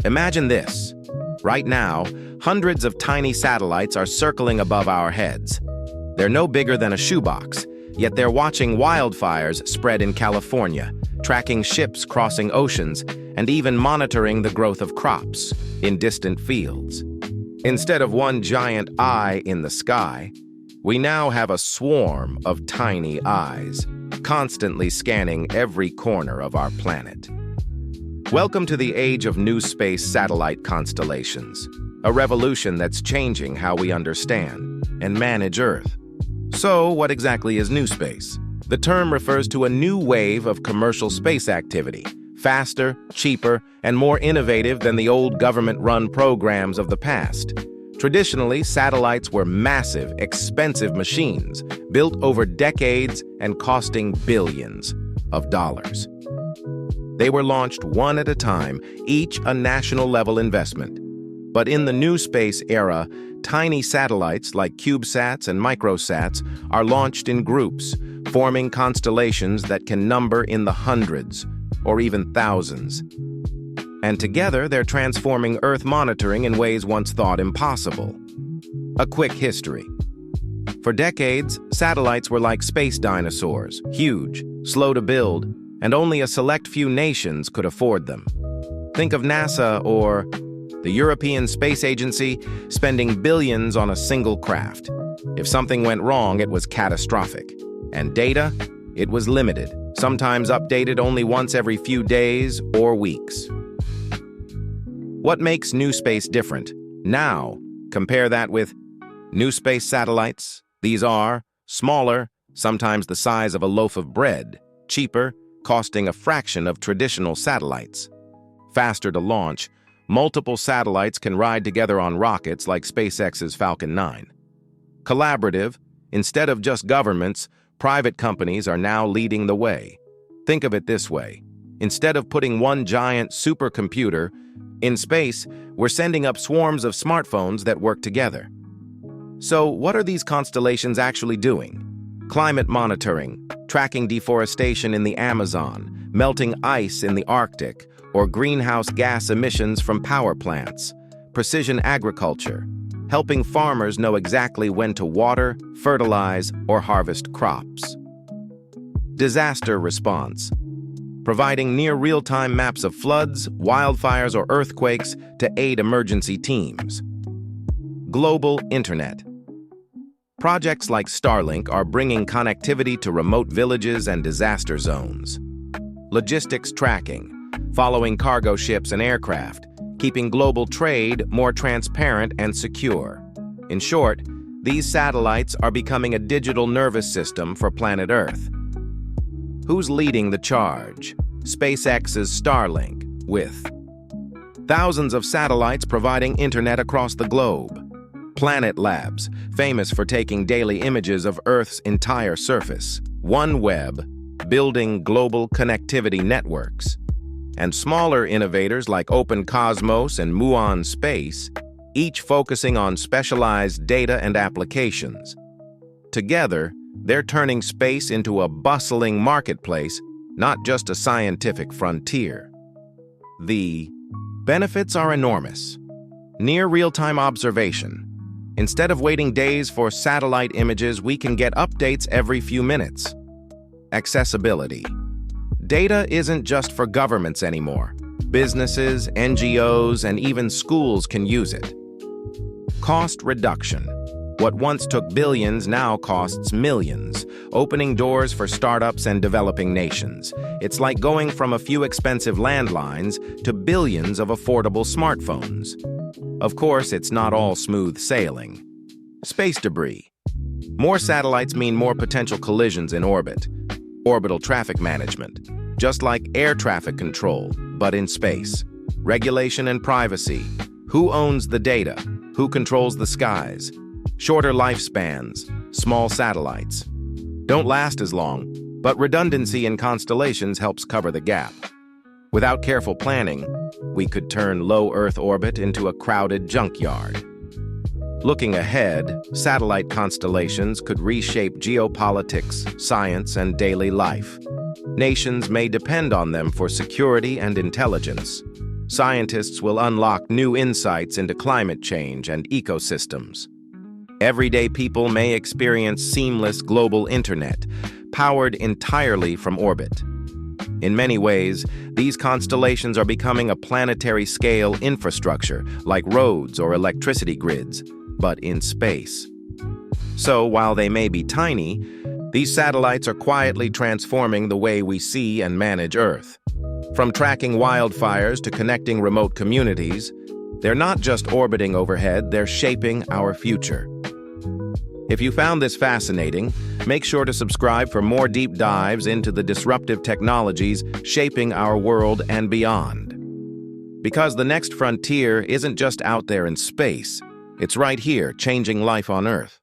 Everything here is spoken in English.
Imagine this. Right now, hundreds of tiny satellites are circling above our heads. They're no bigger than a shoebox, yet they're watching wildfires spread in California, tracking ships crossing oceans, and even monitoring the growth of crops in distant fields. Instead of one giant eye in the sky, we now have a swarm of tiny eyes, constantly scanning every corner of our planet. Welcome to the age of NewSpace satellite constellations, a revolution that's changing how we understand and manage Earth. So, what exactly is NewSpace? The term refers to a new wave of commercial space activity, faster, cheaper, and more innovative than the old government-run programs of the past. Traditionally, satellites were massive, expensive machines, built over decades and costing billions of dollars. They were launched one at a time, each a national-level investment. But in the NewSpace era, tiny satellites like CubeSats and microsats are launched in groups, forming constellations that can number in the hundreds or even thousands. And together, they're transforming Earth monitoring in ways once thought impossible. A quick history. For decades, satellites were like space dinosaurs, huge, slow to build, and only a select few nations could afford them. Think of NASA or the European Space Agency spending billions on a single craft. If something went wrong, it was catastrophic. And data? It was limited, sometimes updated only once every few days or weeks. What makes NewSpace different? Now, compare that with NewSpace satellites. These are smaller, sometimes the size of a loaf of bread, cheaper, costing a fraction of traditional satellites. Faster to launch, multiple satellites can ride together on rockets like SpaceX's Falcon 9. Collaborative, instead of just governments, private companies are now leading the way. Think of it this way. Instead of putting one giant supercomputer in space, we're sending up swarms of smartphones that work together. So, what are these constellations actually doing? Climate monitoring, tracking deforestation in the Amazon, melting ice in the Arctic, or greenhouse gas emissions from power plants. Precision agriculture, helping farmers know exactly when to water, fertilize, or harvest crops. Disaster response, providing near real-time maps of floods, wildfires, or earthquakes to aid emergency teams. Global Internet. Projects like Starlink are bringing connectivity to remote villages and disaster zones. Logistics tracking, following cargo ships and aircraft, keeping global trade more transparent and secure. In short, these satellites are becoming a digital nervous system for planet Earth. Who's leading the charge? SpaceX's Starlink, with thousands of satellites providing internet across the globe. Planet Labs, famous for taking daily images of Earth's entire surface. OneWeb, building global connectivity networks. And smaller innovators like Open Cosmos and Muon Space, each focusing on specialized data and applications. Together, they're turning space into a bustling marketplace, not just a scientific frontier. The benefits are enormous. Near real-time observation. Instead of waiting days for satellite images, we can get updates every few minutes. Accessibility. Data isn't just for governments anymore. Businesses, NGOs, and even schools can use it. Cost reduction. What once took billions now costs millions, opening doors for startups and developing nations. It's like going from a few expensive landlines to billions of affordable smartphones. Of course, it's not all smooth sailing. Space debris. More satellites mean more potential collisions in orbit. Orbital traffic management. Just like air traffic control, but in space. Regulation and privacy. Who owns the data? Who controls the skies? Shorter lifespans. Small satellites. Don't last as long, but redundancy in constellations helps cover the gap. Without careful planning, we could turn low Earth orbit into a crowded junkyard. Looking ahead, satellite constellations could reshape geopolitics, science, and daily life. Nations may depend on them for security and intelligence. scientists will unlock new insights into climate change and ecosystems. Everyday people may experience seamless global internet, powered entirely from orbit. In many ways, these constellations are becoming a planetary-scale infrastructure, like roads or electricity grids, but in space. So, while they may be tiny, these satellites are quietly transforming the way we see and manage Earth. From tracking wildfires to connecting remote communities, they're not just orbiting overhead, they're shaping our future. If you found this fascinating, make sure to subscribe for more deep dives into the disruptive technologies shaping our world and beyond. Because the next frontier isn't just out there in space, it's right here, changing life on Earth.